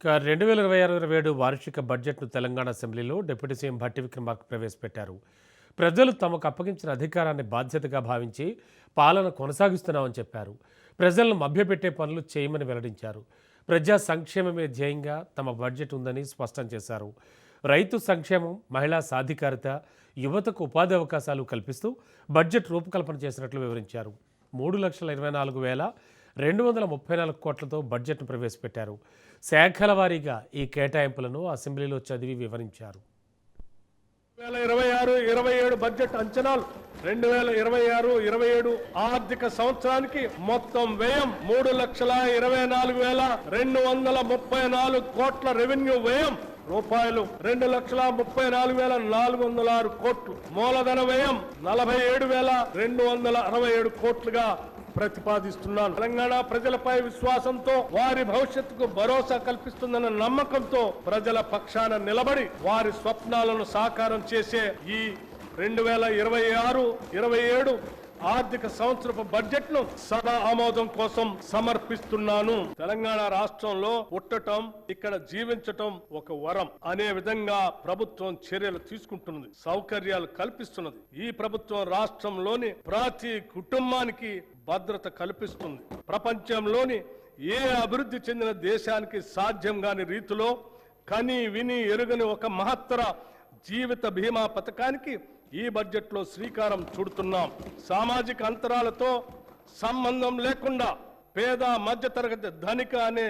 2026-27 వార్షిక బడ్జెట్ను తెలంగాణ అసెంబ్లీలో డిప్యూటీ సీఎం భట్టి విక్రమార్క ప్రవేశపెట్టారు. ప్రజలు తమకు అప్పగించిన అధికారాన్ని బాధ్యతగా భావించి పాలన కొనసాగిస్తున్నామని చెప్పారు. ప్రజలను మభ్యపెట్టే పనులు చేయమని వెల్లడించారు. ప్రజా సంక్షేమమే ధ్యేయంగా తమ బడ్జెట్ ఉందని స్పష్టం చేశారు. రైతు సంక్షేమం, మహిళా సాధికారత, యువతకు ఉపాధి అవకాశాలు కల్పిస్తూ బడ్జెట్ రూపకల్పన చేసినట్లు వివరించారు. 3,24,234 కోట్లతో బడ్జెట్ను ప్రవేశపెట్టారు. శాఖల వారీగా ఈ కేటాయింపులను అసెంబ్లీలో చదివి వివరించారు. 2026-27 బడ్జెట్ అంచనాలు 2026-27 ఆర్థిక సంవత్సరానికి మొత్తం వ్యయం 3,24,234 కోట్ల రెవెన్యూ వ్యయం రూపాయలు 2,34,406 కోట్లు, మూలధన వ్యయం 47,267 కోట్లుగా ప్రతిపాదిస్తున్నాను. తెలంగాణ ప్రజలపై విశ్వాసంతో, వారి భవిష్యత్తుకు భరోసా కల్పిస్తుందన్న నమ్మకంతో ప్రజల పక్షాన నిలబడి వారి స్వప్నాలను సాకారం చేసే ఈ 2026-27 ఆర్థిక సంవత్సరపు బడ్జెట్ ను సభ ఆమోదం కోసం సమర్పిస్తున్నాను. తెలంగాణ రాష్ట్రంలో పుట్టటం, ఇక్కడ జీవించటం ఒక వరం అనే విధంగా ప్రభుత్వం చర్యలు తీసుకుంటున్నది, సౌకర్యాలు కల్పిస్తున్నది. ఈ ప్రభుత్వం రాష్ట్రంలోని ప్రతి కుటుంబానికి భద్రత కల్పిస్తుంది. ప్రపంచంలోని ఏ అభివృద్ధి చెందిన దేశానికి సాధ్యం కాని రీతిలో కని విని ఎరుగని ఒక మహత్తర జీవిత బీమా పథకానికి ఈ బడ్జెట్ లో శ్రీకారం చుడుతున్నాం. సామాజిక అంతరాలతో సంబంధం లేకుండా పేద మధ్యతరగతి ధనిక అనే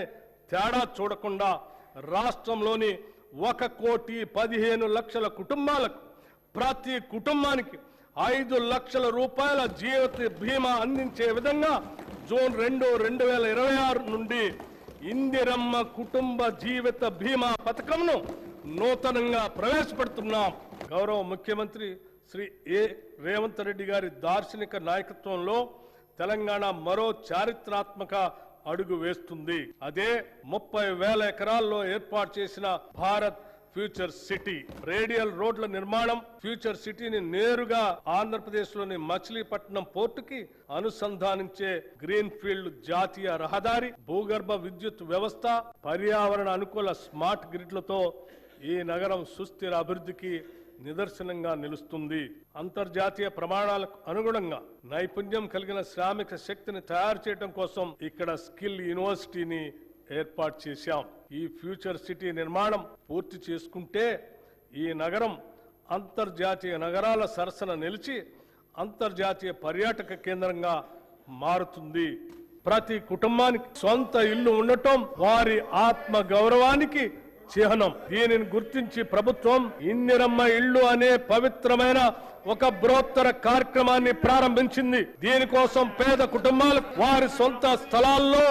తేడా చూడకుండా రాష్ట్రంలోని 1,15,00,000 కుటుంబాలకు ప్రతి కుటుంబానికి 5 లక్షల రూపాయల జీవిత బీమా అందించే విధంగా జూన్ 2, 2026 నుండి ఇందిరమ్మ కుటుంబ జీవిత బీమా పథకంను నూతనంగా ప్రవేశపెడుతున్నాం. గౌరవ ముఖ్యమంత్రి శ్రీ రేవంత్ రెడ్డి గారి దార్శనిక నాయకత్వంలో తెలంగాణ మరో చారిత్రాత్మక అడుగు వేస్తుంది. అదే 30,000 ఎకరాల్లో ఏర్పాటు చేసిన భారత్ ఫ్యూచర్ సిటీ. రేడియల్ రోడ్ల నిర్మాణం, ఫ్యూచర్ సిటీని నేరుగా ఆంధ్రప్రదేశ్ లోని మచిలీపట్నం పోర్టుకి అనుసంధానించే గ్రీన్ ఫీల్డ్ జాతీయ రహదారి, భూగర్భ విద్యుత్ వ్యవస్థ, పర్యావరణ అనుకూల స్మార్ట్ గ్రిడ్లతో ఈ నగరం సుస్థిర అభివృద్ధికి నిదర్శనంగా నిలుస్తుంది. అంతర్జాతీయ ప్రమాణాలకు అనుగుణంగా నైపుణ్యం కలిగిన శ్రామిక శక్తిని తయారు చేయడం కోసం ఇక్కడ స్కిల్ యూనివర్సిటీని ఏర్పాటు చేశాం. ఈ ఫ్యూచర్ సిటీ నిర్మాణం పూర్తి చేసుకుంటే ఈ నగరం అంతర్జాతీయ నగరాల సరసన నిలిచి అంతర్జాతీయ పర్యాటక కేంద్రంగా మారుతుంది. ప్రతి కుటుంబానికి సొంత ఇల్లు ఉండటం వారి ఆత్మ గౌరవానికి చిహ్నం. దీనిని గుర్తించి ప్రభుత్వం ఇందిరమ్మ ఇళ్లు అనే పవిత్రమైన ఒక బృహత్తర కార్యక్రమాన్ని ప్రారంభించింది. దీనికోసం పేద కుటుంబాలకు వారి సొంత స్థలాల్లో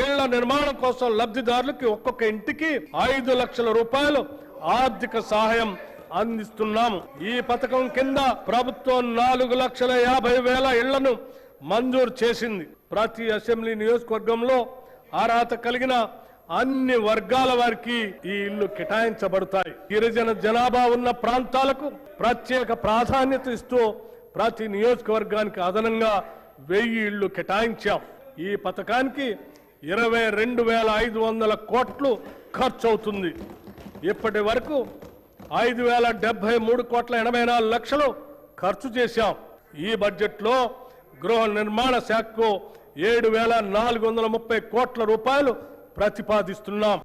ఇళ్ల నిర్మాణం కోసం లబ్ధిదారులకి ఒక్కొక్క ఇంటికి 5 లక్షల రూపాయలు ఆర్థిక సహాయం అందిస్తున్నాము. ఈ పథకం కింద ప్రభుత్వం 4,50,000 ఇళ్లను మంజూరు చేసింది. ప్రతి అసెంబ్లీ నియోజకవర్గంలో అర్హత కలిగిన అన్ని వర్గాల వారికి ఈ ఇళ్లు కేటాయించబడతాయి. గిరిజన జనాభా ఉన్న ప్రాంతాలకు ప్రత్యేక ప్రాధాన్యత ఇస్తూ ప్రతి నియోజకవర్గానికి అదనంగా 1000 ఇళ్లు కేటాయించాం. ఈ పథకానికి 22,500 కోట్లు ఖర్చు అవుతుంది. ఇప్పటి వరకు 5,073,84,00,000 ఖర్చు చేశాం. ఈ బడ్జెట్ లో గృహ నిర్మాణ శాఖకు 7,430 కోట్ల రూపాయలు ప్రతిపాదిస్తున్నాం.